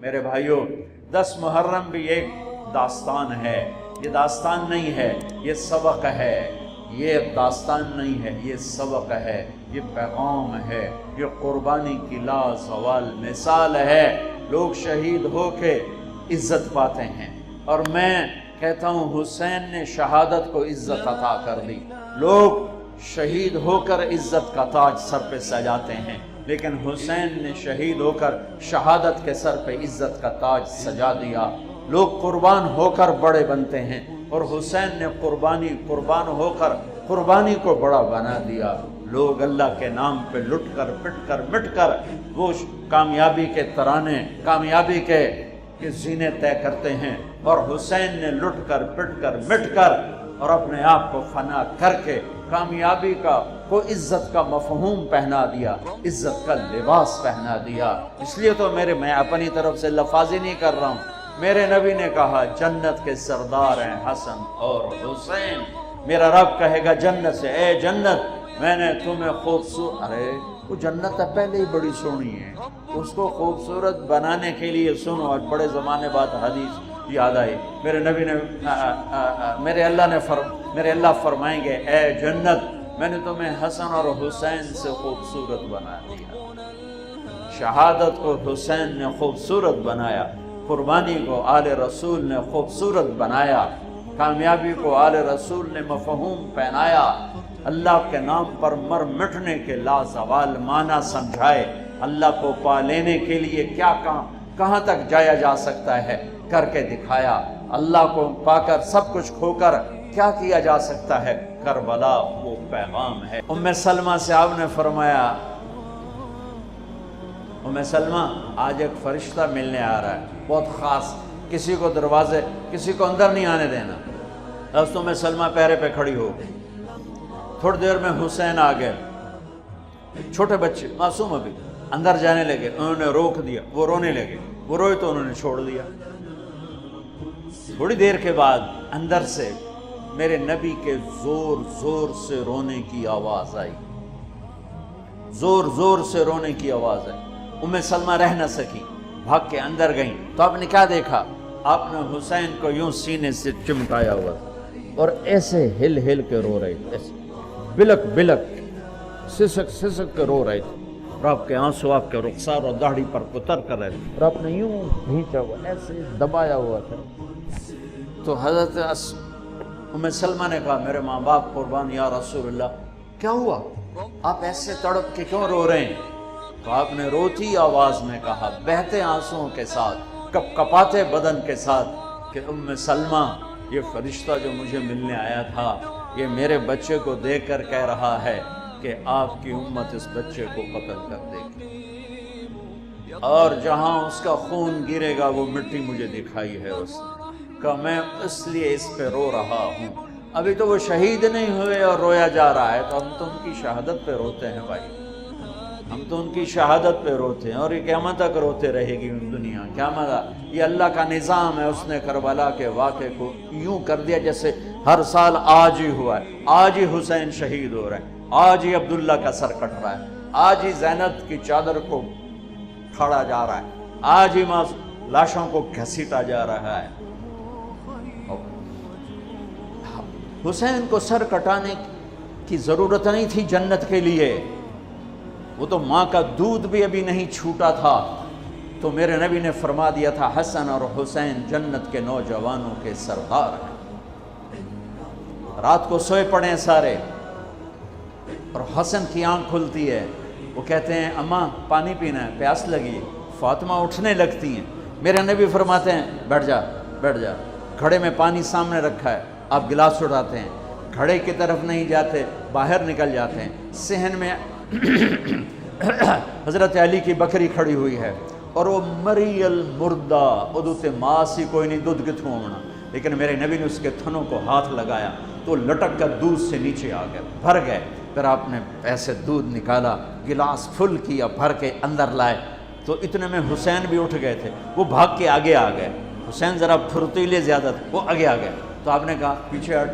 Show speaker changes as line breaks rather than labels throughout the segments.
میرے بھائیوں، 10 محرم بھی ایک داستان ہے، یہ داستان نہیں ہے، یہ سبق ہے۔ یہ داستان نہیں ہے، یہ سبق ہے، یہ پیغام ہے، یہ قربانی کی لازوال مثال ہے۔ لوگ شہید ہو کے عزت پاتے ہیں، اور میں کہتا ہوں حسین نے شہادت کو عزت عطا کر دی۔ لوگ شہید ہو کر عزت کا تاج سر پہ سجاتے ہیں، لیکن حسین نے شہید ہو کر شہادت کے سر پہ عزت کا تاج سجا دیا۔ لوگ قربان ہو کر بڑے بنتے ہیں، اور حسین نے قربان ہو کر قربانی کو بڑا بنا دیا۔ لوگ اللہ کے نام پہ لٹ کر پٹ کر مٹ کر وہ کامیابی کے ترانے، کامیابی کے زینے طے کرتے ہیں، اور حسین نے لٹ کر پٹ کر مٹ کر اور اپنے آپ کو فنا کر کے کامیابی کو عزت کا مفہوم پہنا دیا، عزت کا لباس پہنا دیا۔ اس لیے تو میں اپنی طرف سے لفاظی نہیں کر رہا ہوں، میرے نبی نے کہا جنت کے سردار ہیں حسن اور حسین۔ میرا رب کہے گا جنت سے، اے جنت میں نے تمہیں خوبصورت، ارے وہ جنت پہلے ہی بڑی سونی ہے، اس کو خوبصورت بنانے کے لیے سنو۔ اور بڑے زمانے بعد حدیث یاد آئی، میرے نبی نے میرے اللہ فرمائیں گے اے جنت میں نے تمہیں حسن اور حسین سے خوبصورت بنا دیا۔ شہادت کو حسین نے خوبصورت بنایا، قربانی کو آل رسول نے خوبصورت بنایا، کامیابی کو آل رسول نے مفہوم پہنایا، اللہ کے نام پر مر مٹنے کے لازوال معنی سمجھائے، اللہ کو پا لینے کے لیے کیا کہاں تک جایا جا سکتا ہے کر کے دکھایا، اللہ کو پا کر سب کچھ کھو کر کیا کیا جا سکتا ہے، کربلا وہ پیغام ہے۔ ام سلمہ سے آپ نے فرمایا، ام سلمہ آج ایک فرشتہ ملنے آ رہا ہے بہت خاص، کسی کو اندر نہیں آنے دینا۔ بس ام سلمہ پیرے پہ کھڑی ہو گئی، تھوڑی دیر میں حسین آ گئے، چھوٹے بچے معصوم ابھی اندر جانے لگے، انہوں نے روک دیا، وہ رونے لگے، وہ روئے تو انہوں نے چھوڑ دیا۔ تھوڑی دیر کے بعد اندر سے میرے نبی کے زور زور سے رونے کی آواز آئی، زور زور سے رونے کی آواز آئی۔ ام سلمہ رہ نہ سکی، بھاگ کے اندر گئیں، تو آپ نے کیا دیکھا؟ آپ نے حسین کو یوں سینے سے چمٹایا ہوا اور ایسے ہل ہل کے رو رہے تھے، ایسے بلک بلک سسک سسک کے رو رہے تھے، اور آپ کے آنسو آپ کے رخسار اور داڑھی پر اتر کر رہے تھے، اور آپ نے یوں بھینچا ہوا ایسے دبایا ہوا تھا۔ تو حضرت ام سلمہ نے کہا میرے ماں باپ قربان یا رسول اللہ، کیا ہوا؟ آپ ایسے تڑپ کے کیوں رو رہے ہیں؟ تو آپ نے روتی آواز میں کہا، بہتے آنسوؤں کے ساتھ، کپ کپاتے بدن کے ساتھ، کہ ام سلمہ یہ فرشتہ جو مجھے ملنے آیا تھا یہ میرے بچے کو دیکھ کر کہہ رہا ہے کہ آپ کی امت اس بچے کو قتل کر دے گی، اور جہاں اس کا خون گرے گا وہ مٹی مجھے دکھائی ہے اس نے، کہ میں اس لیے اس پہ رو رہا ہوں۔ ابھی تو وہ شہید نہیں ہوئے اور رویا جا رہا ہے، تو ہم تو ان کی شہادت پہ روتے ہیں بھائی، ہم تو ان کی شہادت پہ روتے ہیں، اور یہ قیامت تک روتے رہے گی دنیا۔ قیامت یہ اللہ کا نظام ہے، اس نے کربلا کے واقعے کو یوں کر دیا جیسے ہر سال آج ہی ہوا ہے، آج ہی حسین شہید ہو رہے ہیں، آج ہی عبداللہ کا سر کٹ رہا ہے، آج ہی زینب کی چادر کو کھاڑا جا رہا ہے، آج ہی لاشوں کو گھسیٹا جا رہا ہے۔ حسین کو سر کٹانے کی ضرورت نہیں تھی جنت کے لیے، وہ تو ماں کا دودھ بھی ابھی نہیں چھوٹا تھا، تو میرے نبی نے فرما دیا تھا حسن اور حسین جنت کے نوجوانوں کے سردار ہیں۔ رات کو سوئے پڑے ہیں سارے، اور حسن کی آنکھ کھلتی ہے، وہ کہتے ہیں اماں پانی پینا ہے، پیاس لگی۔ فاطمہ اٹھنے لگتی ہیں، میرے نبی فرماتے ہیں بیٹھ جا بیٹھ جا، گھڑے میں پانی سامنے رکھا ہے، آپ گلاس اٹھاتے ہیں، گھڑے کی طرف نہیں جاتے، باہر نکل جاتے ہیں۔ صحن میں حضرت علی کی بکری کھڑی ہوئی ہے، اور وہ مری المردہ، ادوت ماسی کوئی نہیں دودھ کتھوں ہونا، لیکن میرے نبی نے اس کے تھنوں کو ہاتھ لگایا تو لٹک کر دودھ سے نیچے آ گئے، بھر گئے۔ پھر آپ نے ایسے دودھ نکالا، گلاس فل کیا، بھر کے اندر لائے، تو اتنے میں حسین بھی اٹھ گئے تھے، وہ بھاگ کے آگے آ گئے۔ حسین ذرا پھرتیلے زیادہ تھے، وہ آگے آ گئے، تو آپ نے کہا پیچھے ہٹ،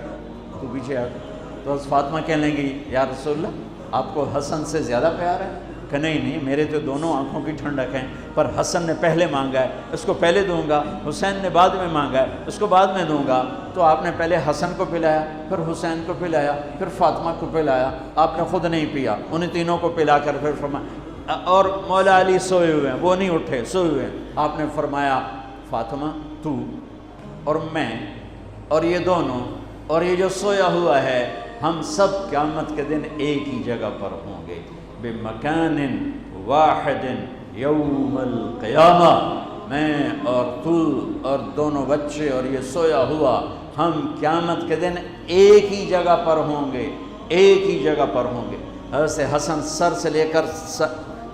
تو پیچھے ہٹ۔ تو فاطمہ کہنے لگی یا رسول اللہ آپ کو حسن سے زیادہ پیار ہے؟ کہ نہیں میرے تو دونوں آنکھوں کی ٹھنڈک ہیں، پر حسن نے پہلے مانگا ہے، اس کو پہلے دوں گا، حسین نے بعد میں مانگا ہے، اس کو بعد میں دوں گا۔ تو آپ نے پہلے حسن کو پلایا، پھر حسین کو پلایا، پھر فاطمہ کو پلایا، آپ نے خود نہیں پیا، انہیں تینوں کو پلا کر پھر فرمایا، اور مولا علی سوئے ہوئے ہیں، وہ نہیں اٹھے، سوئے ہوئے ہیں، آپ نے فرمایا فاطمہ تو اور میں اور یہ دونوں اور یہ جو سویا ہوا ہے، ہم سب قیامت کے دن ایک ہی جگہ پر ہوں گے، بمکان واحد یوم القیامہ، میں اور تو اور دونوں بچے اور یہ سویا ہوا، ہم قیامت کے دن ایک ہی جگہ پر ہوں گے، ایک ہی جگہ پر ہوں گے۔ حضرت حسن سر سے لے کر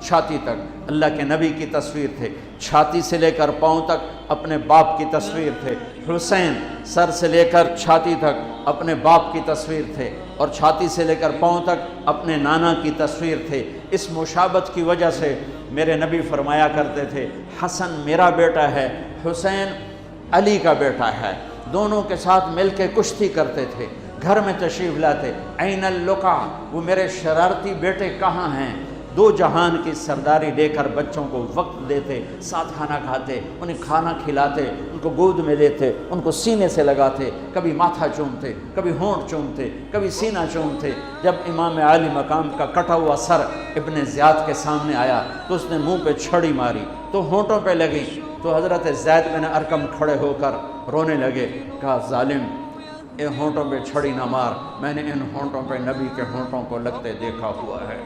چھاتی تک اللہ کے نبی کی تصویر تھے، چھاتی سے لے کر پاؤں تک اپنے باپ کی تصویر تھے۔ حسین سر سے لے کر چھاتی تک اپنے باپ کی تصویر تھے، اور چھاتی سے لے کر پاؤں تک اپنے نانا کی تصویر تھے۔ اس مشابہت کی وجہ سے میرے نبی فرمایا کرتے تھے، حسن میرا بیٹا ہے، حسین علی کا بیٹا ہے، دونوں کے ساتھ مل کے کشتی کرتے تھے، گھر میں تشریف لاتے، این اللقا، وہ میرے شرارتی بیٹے کہاں ہیں؟ دو جہان کی سرداری لے کر بچوں کو وقت دیتے، ساتھ کھانا کھاتے، انہیں کھانا کھلاتے، ان کو گود میں لیتے، ان کو سینے سے لگاتے، کبھی ماتھا چومتے، کبھی ہونٹ چومتے، کبھی سینہ چومتے۔ جب امام عالی مقام کا کٹا ہوا سر ابن زیاد کے سامنے آیا تو اس نے منہ پہ چھڑی ماری تو ہونٹوں پہ لگی، تو حضرت زید بن ارقم کھڑے ہو کر رونے لگے، کہا ظالم، ان ہونٹوں پہ چھڑی نہ مار، میں نے ان ہونٹوں پہ نبی کے ہونٹوں کو لگتے دیکھا ہوا ہے،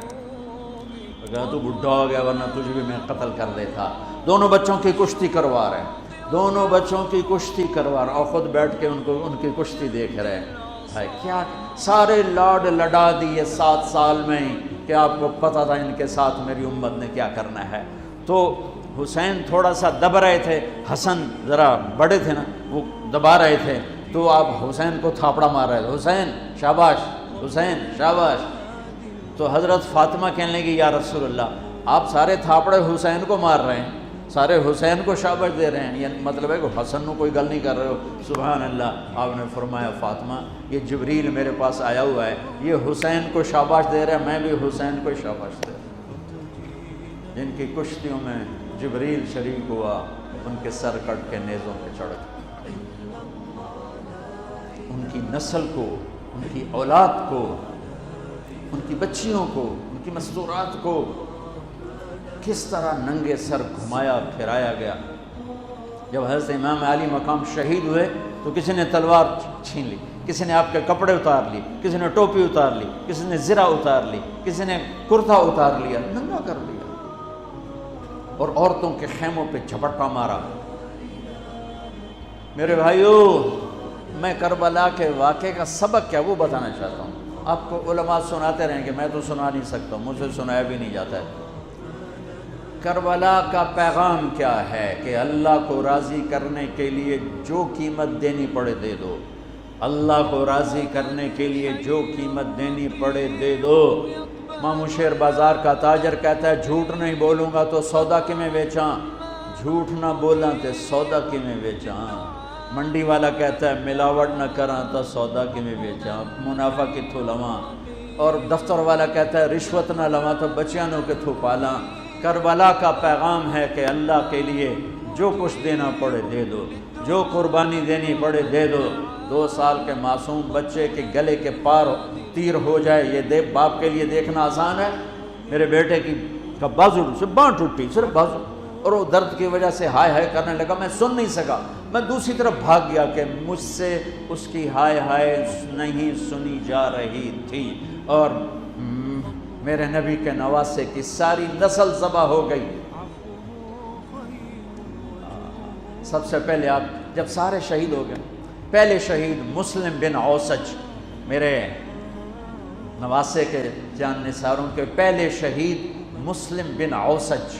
اگر تو بڈھا ہو گیا ورنہ تجھے بھی میں قتل کر دیتا۔ دونوں بچوں کی کشتی کروا رہے ہیں، دونوں بچوں کی کشتی کروا رہے ہیں، اور خود بیٹھ کے ان کی کشتی دیکھ رہے ہیں۔ کیا سارے لاڈ لڈا دیے 7 سال میں ہی کہ آپ کو پتہ تھا ان کے ساتھ میری امت نے کیا کرنا ہے۔ تو حسین تھوڑا سا دب رہے تھے، حسن ذرا بڑے تھے نا، وہ دبا رہے تھے، تو آپ حسین کو تھاپڑا مار رہے تھے، حسین شاباش، حسین شاباش۔ تو حضرت فاطمہ کہنے لگی یا رسول اللہ، آپ سارے تھاپڑے حسین کو مار رہے ہیں، سارے حسین کو شاباش دے رہے ہیں، یعنی مطلب ہے کہ حسن کو کوئی گل نہیں کر رہے ہو، سبحان اللہ۔ آپ نے فرمایا فاطمہ، یہ جبریل میرے پاس آیا ہوا ہے، یہ حسین کو شاباش دے رہا ہے، میں بھی حسین کو شاباش دے رہا ہوں۔ جن کی کشتیوں میں جبریل شریک ہوا، ان کے سر کٹ کے نیزوں پہ چڑھ گئے، ان کی نسل کو، ان کی اولاد کو، ان کی بچیوں کو، ان کی مستورات کو کس طرح ننگے سر گھمایا پھرایا گیا۔ جب حضرت امام علی مقام شہید ہوئے تو کسی نے تلوار چھین لی، کسی نے آپ کے کپڑے اتار لی، کسی نے ٹوپی اتار لی، کسی نے زرہ اتار لی، کسی نے کرتا اتار لیا، ننگا کر لیا، اور عورتوں کے خیموں پہ جھپٹا مارا۔ میرے بھائیو، میں کربلا کے واقعے کا سبق کیا وہ بتانا چاہتا ہوں۔ آپ کو علماء سناتے رہیں گے، میں تو سنا نہیں سکتا، مجھ سے سنایا بھی نہیں جاتا ہے۔ کربلا کا پیغام کیا ہے کہ اللہ کو راضی کرنے کے لیے جو قیمت دینی پڑے دے دو، اللہ کو راضی کرنے کے لیے جو قیمت دینی پڑے دے دو۔ مامو شیر بازار کا تاجر کہتا ہے جھوٹ نہیں بولوں گا تو سودا کی میں بیچاں، جھوٹ نہ بولاں تے سودا کی میں بیچاں۔ منڈی والا کہتا ہے ملاوٹ نہ کراں تو سودا کی میں بیچاں، منافع کتھوں لواں۔ اور دفتر والا کہتا ہے رشوت نہ لواں تو بچیاں نو کتھوں پالاں۔ کربلا کا پیغام ہے کہ اللہ کے لیے جو کچھ دینا پڑے دے دو، جو قربانی دینی پڑے دے دو۔ 2 سال کے معصوم بچے کے گلے کے پار تیر ہو جائے، یہ باپ کے لیے دیکھنا آسان ہے؟ میرے بیٹے کا بازو سے باں ٹوٹی، صرف بازو، اور وہ درد کی وجہ سے ہائے ہائے کرنے لگا، میں سن نہیں سکا، میں دوسری طرف بھاگ گیا کہ مجھ سے اس کی ہائے ہائے نہیں سنی جا رہی تھی، اور میرے نبی کے نواسے کی ساری نسل ذبح ہو گئی۔ سب سے پہلے آپ جب سارے شہید ہو گئے، پہلے شہید مسلم بن اوسج، میرے نواسے کے جان نثاروں کے پہلے شہید مسلم بن اوسج،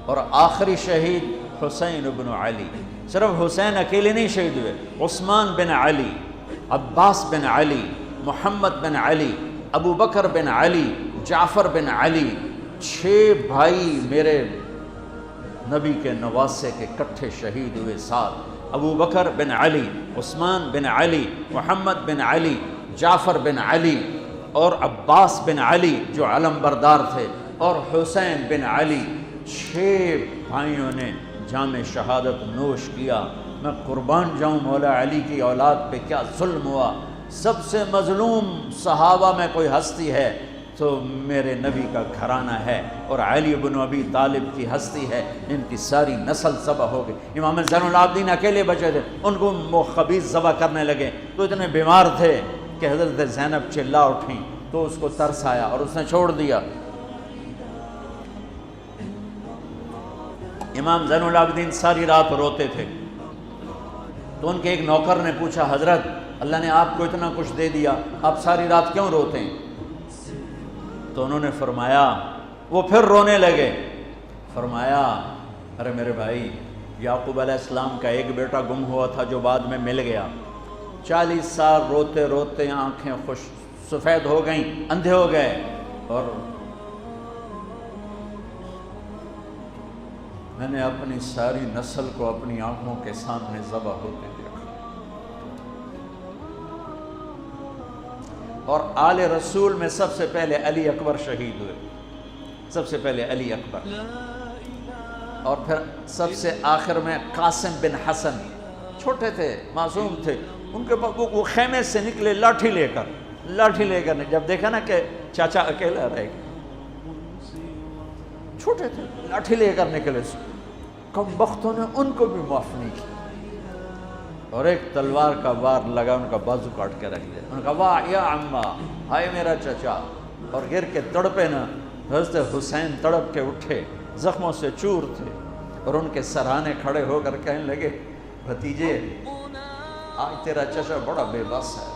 اور آخری شہید حسین بن علی۔ صرف حسین اکیلے نہیں شہید ہوئے، عثمان بن علی، عباس بن علی، محمد بن علی، ابو بکر بن علی، جعفر بن علی، 6 بھائی میرے نبی کے نواسے کے کٹھے شہید ہوئے ساتھ۔ ابو بکر بن علی، عثمان بن علی، محمد بن علی، جعفر بن علی اور عباس بن علی جو علم بردار تھے، اور حسین بن علی، 6 بھائیوں نے جام شہادت نوش کیا۔ میں قربان جاؤں مولا علی کی اولاد پہ کیا ظلم ہوا۔ سب سے مظلوم صحابہ میں کوئی ہستی ہے تو میرے نبی کا گھرانہ ہے، اور علی بن ابی طالب کی ہستی ہے، ان کی ساری نسل ذبح ہو گئی۔ امام زین العابدین اکیلے بچے تھے، ان کو وہ خبیث ذبح کرنے لگے تو اتنے بیمار تھے کہ حضرت زینب چلا اٹھیں تو اس کو ترس آیا اور اس نے چھوڑ دیا۔ امام زین العابدین ساری رات روتے تھے تو ان کے ایک نوکر نے پوچھا، حضرت اللہ نے آپ کو اتنا کچھ دے دیا، آپ ساری رات کیوں روتے ہیں؟ تو انہوں نے فرمایا، وہ پھر رونے لگے، فرمایا ارے میرے بھائی، یعقوب علیہ السلام کا ایک بیٹا گم ہوا تھا جو بعد میں مل گیا، 40 سال روتے روتے آنکھیں خوش سفید ہو گئیں، اندھے ہو گئے، اور میں نے اپنی ساری نسل کو اپنی آنکھوں کے سامنے ذبح ہوتے دیکھا۔ اور آل رسول میں سب سے پہلے علی اکبر شہید ہوئے، سب سے پہلے علی اکبر، اور پھر سب سے آخر میں قاسم بن حسن، چھوٹے تھے، معصوم تھے، ان کے پاس وہ خیمے سے نکلے لاٹھی لے کر جب دیکھا نا کہ چاچا اکیلا رہ گیا، چھوٹے تھے، لاٹھی لے کر نکلے، کم بختوں نے ان کو بھی معاف نہیں کیا، اور ایک تلوار کا وار لگا، ان کا بازو کاٹ کے رکھ دیا، ان کا واہ یا عمہ، ہائے میرا چچا، اور گر کے تڑپے نا۔ حضرت حسین تڑپ کے اٹھے، زخموں سے چور تھے، اور ان کے سرہانے کھڑے ہو کر کہنے لگے، بھتیجے آج تیرا چچا بڑا بے بس ہے،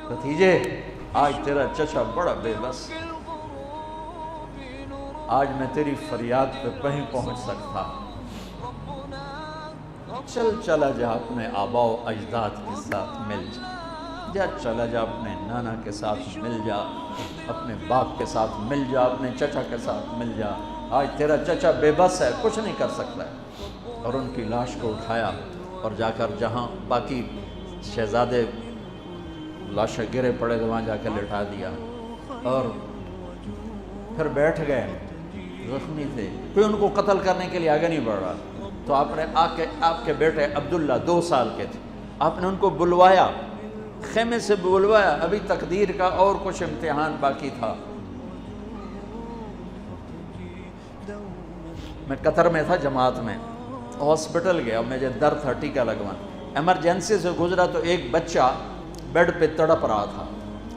بھتیجے آج تیرا چچا بڑا بے بس، آج میں تیری فریاد پہ کہیں پہنچ سکتا، چلا جا اپنے آباء و اجداد کے ساتھ مل جا، چلا جا اپنے نانا کے ساتھ مل جا، اپنے باپ کے ساتھ مل جا، اپنے چچا کے ساتھ مل جا، آج تیرا چچا بے بس ہے، کچھ نہیں کر سکتا ہے۔ اور ان کی لاش کو اٹھایا اور جا کر جہاں باقی شہزادے لاشیں گرے پڑے تو وہاں جا کے لٹا دیا، اور پھر بیٹھ گئے، زخمی تھے، کوئی ان کو قتل کرنے کے لیے آگے نہیں بڑھ رہا، تو آپ نے آپ کے بیٹے عبداللہ 2 سال کے تھے، آپ نے ان کو بلوایا، خیمے سے بلوایا، ابھی تقدیر کا اور کچھ امتحان باقی تھا۔ میں قطر میں تھا جماعت میں، ہاسپٹل گیا، مجھے درد تھا، ٹیکا لگوانا، ایمرجنسی سے گزرا تو ایک بچہ بیڈ پہ تڑپ رہا تھا،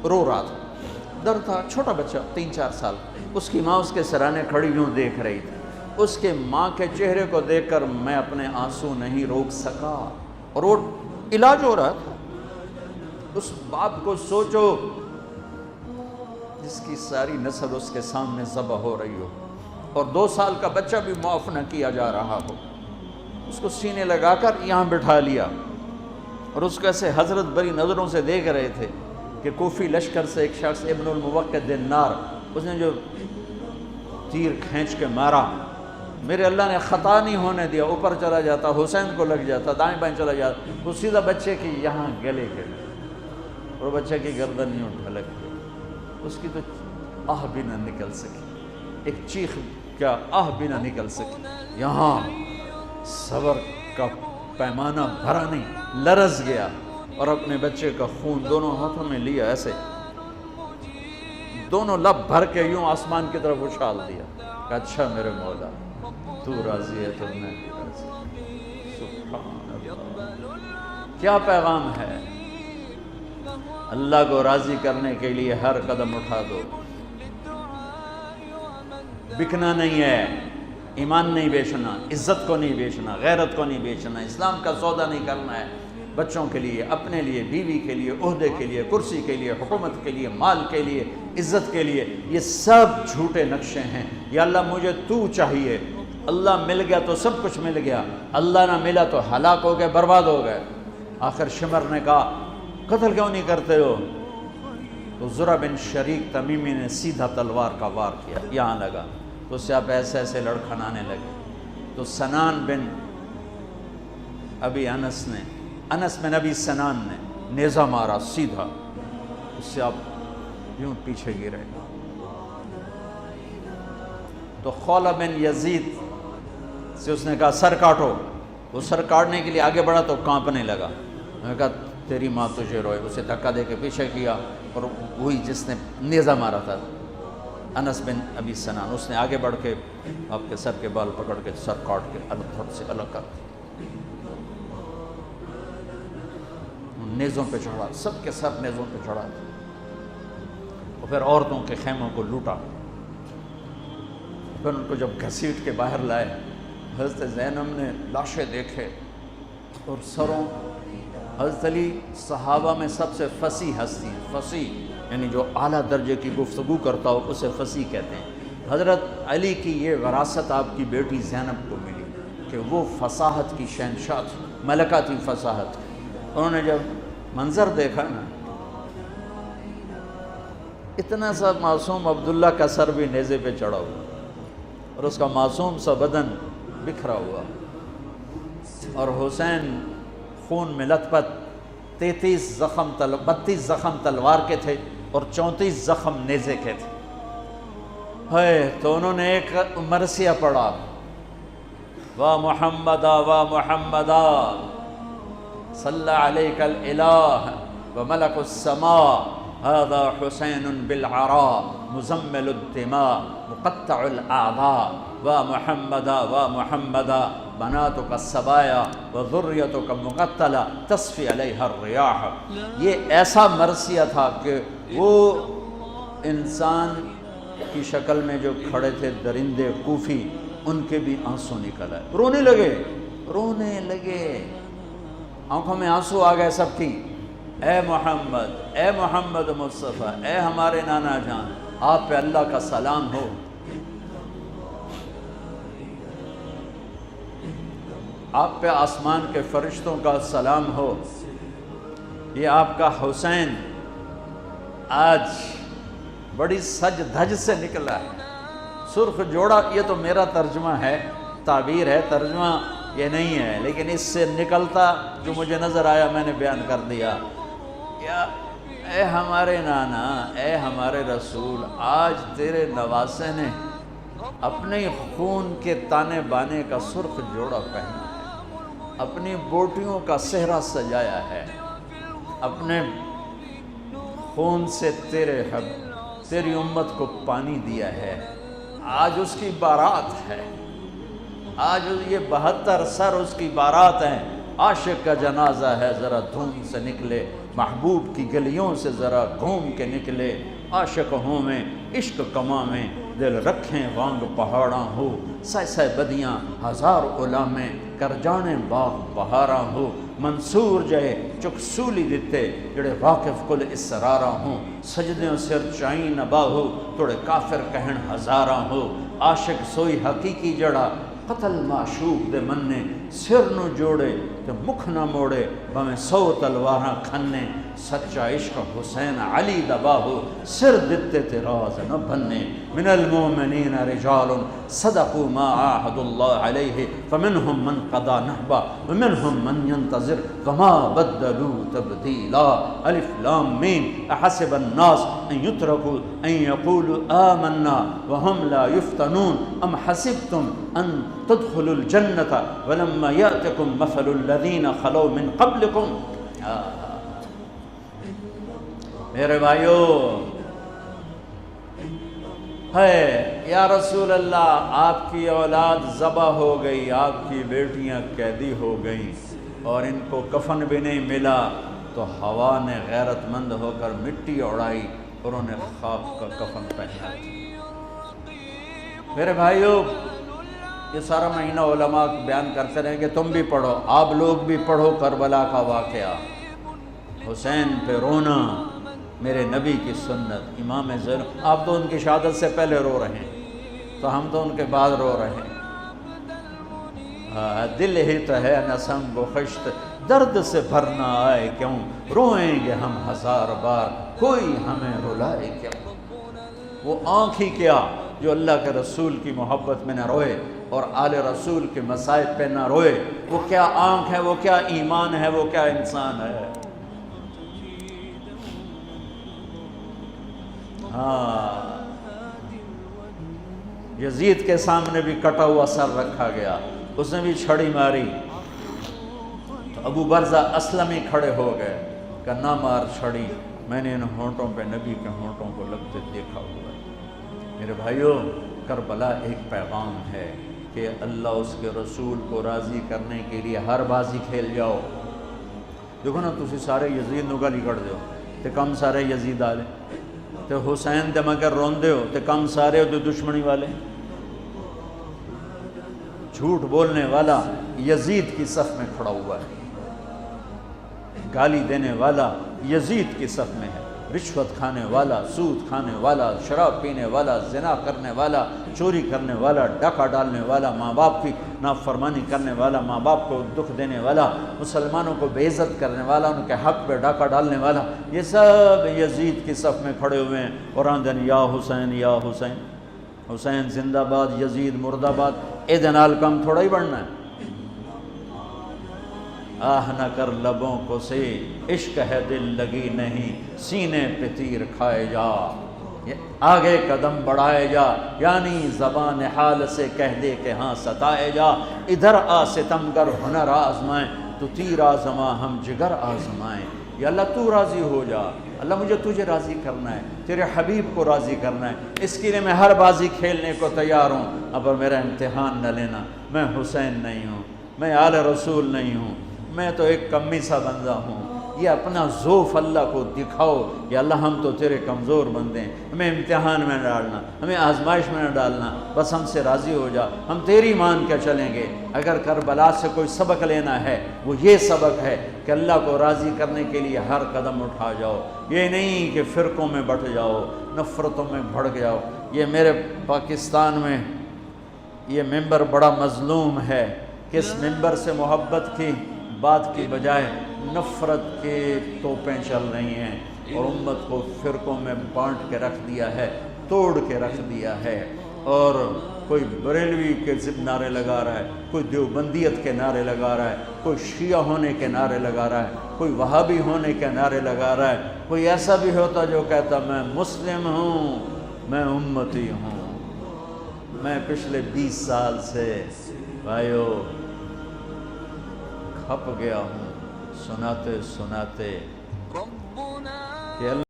رو رہا تھا، درد تھا، چھوٹا بچہ 3-4 سال، اس کی ماں اس کے سرانے کھڑی یوں دیکھ رہی تھی، اس کے ماں کے چہرے کو دیکھ کر میں اپنے آنسو نہیں روک سکا، اور وہ علاج ہو رہا تھا۔ اس باپ کو سوچو جس کی ساری نسل اس کے سامنے ذبح ہو رہی ہو، اور 2 سال کا بچہ بھی معاف نہ کیا جا رہا ہو، اس کو سینے لگا کر یہاں بٹھا لیا، اور اس کو ایسے حضرت بری نظروں سے دیکھ رہے تھے کہ کوفی لشکر سے ایک شخص ابن الموقد النار، اس نے جو تیر کھینچ کے مارا، میرے اللہ نے خطا نہیں ہونے دیا، اوپر چلا جاتا، حسین کو لگ جاتا، دائیں بائیں چلا جاتا، وہ سیدھا بچے کی یہاں گلے کے، اور بچے کی گردن یوں ڈھلک گئی، اس کی تو آہ بھی نہ نکل سکی، ایک چیخ کیا آہ بھی نہ نکل سکی، یہاں صبر کا پیمانہ بھرا نہیں، لرز گیا، اور اپنے بچے کا خون دونوں ہاتھوں میں لیا، ایسے دونوں لب بھر کے یوں آسمان کی طرف اچھال دیا، کہ اچھا میرے مولا تو راضی ہے تو میں بھی راضی۔ سبحان اللہ، کیا پیغام ہے! اللہ کو راضی کرنے کے لیے ہر قدم اٹھا دو، بکنا نہیں ہے، ایمان نہیں بیچنا، عزت کو نہیں بیچنا، غیرت کو نہیں بیچنا، اسلام کا سودا نہیں کرنا ہے، بچوں کے لیے، اپنے لیے، بیوی کے لیے، عہدے کے لیے، کرسی کے لیے، حکومت کے لیے، مال کے لیے، عزت کے لیے، یہ سب جھوٹے نقشے ہیں۔ یا اللہ مجھے تو چاہیے، اللہ مل گیا تو سب کچھ مل گیا، اللہ نہ ملا تو ہلاک ہو گئے، برباد ہو گئے۔ آخر شمر نے کہا قتل کیوں نہیں کرتے ہو؟ تو زرع بن شریک تمیمی نے سیدھا تلوار کا وار کیا، یہاں لگا تو اس سے آپ ایسے ایسے لڑکھنانے لگے، تو سنان بن ابی انس بن ابی سنان نے نیزہ مارا سیدھا، اس سے آپ یوں پیچھے گرے. تو خولہ بن یزید سے اس نے کہا سر کاٹو. وہ سر کاٹنے کے لیے آگے بڑھا تو کانپنے لگا. میں نے کہا تیری ماں تجھے روئے. اسے دھکا دے کے پیچھے کیا اور وہی جس نے نیزہ مارا تھا انس بن ابی سنان، اس نے آگے بڑھ کے آپ کے سر کے بال پکڑ کے سر کاٹ کے تھوڑے سے الگ کر دیا. نیزوں پہ چڑھا، سب کے سر نیزوں پہ چڑھا اور پھر عورتوں کے خیموں کو لوٹا. پھر ان کو جب گھسیٹ کے باہر لائے، حضرت زینب نے لاشیں دیکھے اور سروں. حضرت علی صحابہ میں سب سے فصیح ہستی ہیں. فصیح یعنی جو اعلیٰ درجے کی گفتگو کرتا ہو اسے فصیح کہتے ہیں. حضرت علی کی یہ وراثت آپ کی بیٹی زینب کو ملی کہ وہ فصاحت کی شہنشاہ تھی، ملکہ تھی فصاحت. انہوں نے جب منظر دیکھا نا، اتنا سا معصوم عبداللہ کا سر بھی نیزے پہ چڑھا ہوا اور اس کا معصوم سا بدن بکھرا ہوا، اور حسین خون میں لت پت، 32 زخم تلوار کے تھے اور 34 زخم نیزے کے تھے. تو انہوں نے ایک مرثیہ پڑھا، وا محمدا وا محمدا صلی علیک الالہ وملک السماء هذا حسین بالعراء مزمل الدماء مقطع الاعضاء وا محمدا وا محمدا بناتک السبایا وذریتک مقتلہ تصفی علیہ الریاح. یہ ایسا مرثیہ تھا کہ وہ انسان کی شکل میں جو کھڑے تھے درندے کوفی، ان کے بھی آنسو نکل آئے، رونے لگے، آنکھوں میں آنسو آ گئے سب کی. اے محمد مصطفیٰ، اے ہمارے نانا جان، آپ پہ اللہ کا سلام ہو. آپ پہ آسمان کے فرشتوں کا سلام ہو. یہ آپ کا حسین آج بڑی سج دھج سے نکلا ہے، سرخ جوڑا. یہ تو میرا ترجمہ ہے، تعبیر ہے، ترجمہ یہ نہیں ہے، لیکن اس سے نکلتا جو مجھے نظر آیا میں نے بیان کر دیا. یا اے ہمارے نانا، اے ہمارے رسول، آج تیرے نواسے نے اپنے خون کے تانے بانے کا سرخ جوڑا پہنا ہے، اپنی بوٹیوں کا صحرا سجایا ہے، اپنے خون سے تیری امت کو پانی دیا ہے. آج اس کی بارات ہے، آج یہ 72 سر اس کی بارات ہیں. عاشق کا جنازہ ہے، ذرا دھوم سے نکلے، محبوب کی گلیوں سے ذرا گھوم کے نکلے. عاشق ہوں میں عشق کماں میں، دل رکھیں وانگ پہاڑاں ہو. سہ بدیاں ہزار علامیں، کر جانے باغ بہاراں ہو. منصور جہے چک سولی دیتے، جڑے واقف کل اسراراں ہوں. سجدیوں سر چائیں نبا ہو، توڑے کافر کہن ہزاراں ہو. عاشق سوئی حقیقی جڑا، قتل معشوق دے مننے. سر نو جوڑے تے مکھ نہ موڑے، بھویں 100 تلواراں کھنے. سچا عشق حسین علی دبا ہو، سر دتے تے راز نہ بننے. من المومنین رجال صدقوا ما عاہدوا اللہ علیہ، فمنہم من قضا نحبا ومنہم من ينتظر وما بدلوا تبدیلا. الف لام میم. احسب الناس ان يتركوا ان يقولوا آمنا وهم لا يفتنون ام حسبتم ان تدخلوا الجنة ولما يأتكم مثل الذين خلوا من قبلكم. میرے بھائیو، ہے یا رسول اللہ، آپ کی اولاد ذبح ہو گئی، آپ کی بیٹیاں قیدی ہو گئیں اور ان کو کفن بھی نہیں ملا، تو ہوا نے غیرت مند ہو کر مٹی اڑائی اور انہیں خاک کا کفن پہنا. میرے بھائیو، یہ سارا مہینہ علماء بیان کرتے رہیں کہ تم بھی پڑھو، آپ لوگ بھی پڑھو کربلا کا واقعہ. حسین پہ رونا میرے نبی کی سنت. امام زین، آپ تو ان کی شہادت سے پہلے رو رہے ہیں، تو ہم تو ان کے بعد رو رہے ہیں. دل ہی تو ہے نہ سنگ و خشت، درد سے بھرنا آئے کیوں، روئیں گے ہم 1000 بار، کوئی ہمیں رلائے کیوں. وہ آنکھ ہی کیا جو اللہ کے رسول کی محبت میں نہ روئے اور آل رسول کے مصائب پہ نہ روئے. وہ کیا آنکھ ہے، وہ کیا ایمان ہے، وہ کیا انسان ہے. ہاں، یزید کے سامنے بھی کٹا ہوا سر رکھا گیا، اس نے بھی چھڑی ماری تو ابو برزہ اسلمی کھڑے ہو گئے کہ نہ مار چھڑی، میں نے ان ہونٹوں پہ نبی کے ہونٹوں کو لگتے دیکھا ہوا ہے۔ میرے بھائیوں، کربلا ایک پیغام ہے کہ اللہ اس کے رسول کو راضی کرنے کے لیے ہر بازی کھیل جاؤ۔ دیکھو نا، تسی سارے یزید نو گالی کڑ دیو تے کم سارے یزید آلے، تے حسین تے مگر روندے ہو تے کم سارے ہو تے دشمنی والے۔ جھوٹ بولنے والا یزید کی صف میں کھڑا ہوا ہے، گالی دینے والا یزید کی صف میں ہے، رشوت کھانے والا، سود کھانے والا، شراب پینے والا، زنا کرنے والا، چوری کرنے والا، ڈاکہ ڈالنے والا، ماں باپ کی نافرمانی کرنے والا، ماں باپ کو دکھ دینے والا، مسلمانوں کو بے عزت کرنے والا، ان کے حق پہ ڈاکہ ڈالنے والا، یہ سب یزید کی صف میں کھڑے ہوئے ہیں اور آندن یا حسین یا حسین، حسین زندہ باد، یزید مرد آباد۔ اے دنال کم تھوڑا ہی بڑھنا ہے۔ آہ نہ کر لبوں کو سے، عشق ہے دل لگی نہیں، سینے پہ تیر کھائے جا، آگے قدم بڑھائے جا، یعنی زبان حال سے کہہ دے کہ ہاں ستائے جا، ادھر آ ستمگر ہنر آزمائیں، تو تیر آزما ہم جگر آزمائیں۔ یا اللہ تو راضی ہو جا، اللہ مجھے تجھے راضی کرنا ہے، تیرے حبیب کو راضی کرنا ہے، اس کے لیے میں ہر بازی کھیلنے کو تیار ہوں، اب میرا امتحان نہ لینا، میں حسین نہیں ہوں، میں آل رسول نہیں ہوں، میں تو ایک کمی سا بندہ ہوں، یہ اپنا ذوف اللہ کو دکھاؤ، یا اللہ ہم تو تیرے کمزور بندے ہیں، ہمیں امتحان میں نہ ڈالنا، ہمیں آزمائش میں نہ ڈالنا، بس ہم سے راضی ہو جا، ہم تیری مان کے چلیں گے۔ اگر کربلا سے کوئی سبق لینا ہے وہ یہ سبق ہے کہ اللہ کو راضی کرنے کے لیے ہر قدم اٹھا جاؤ، یہ نہیں کہ فرقوں میں بٹ جاؤ، نفرتوں میں بھڑک جاؤ۔ یہ میرے پاکستان میں یہ ممبر بڑا مظلوم ہے کہ اس ممبر سے محبت کی بات کی بجائے نفرت کے توپیں چل رہی ہیں اور امت کو فرقوں میں بانٹ کے رکھ دیا ہے، توڑ کے رکھ دیا ہے، اور کوئی بریلوی کے ضد نعرے لگا رہا ہے، کوئی دیوبندیت کے نعرے لگا رہا ہے، کوئی شیعہ ہونے کے نعرے لگا رہا ہے، کوئی وہابی ہونے کے نعرے لگا رہا ہے، کوئی ایسا بھی ہوتا جو کہتا میں مسلم ہوں، میں امتی ہوں۔ میں پچھلے 20 سال سے بھائیو کھپ گیا ہوں سناتے سناتے کہ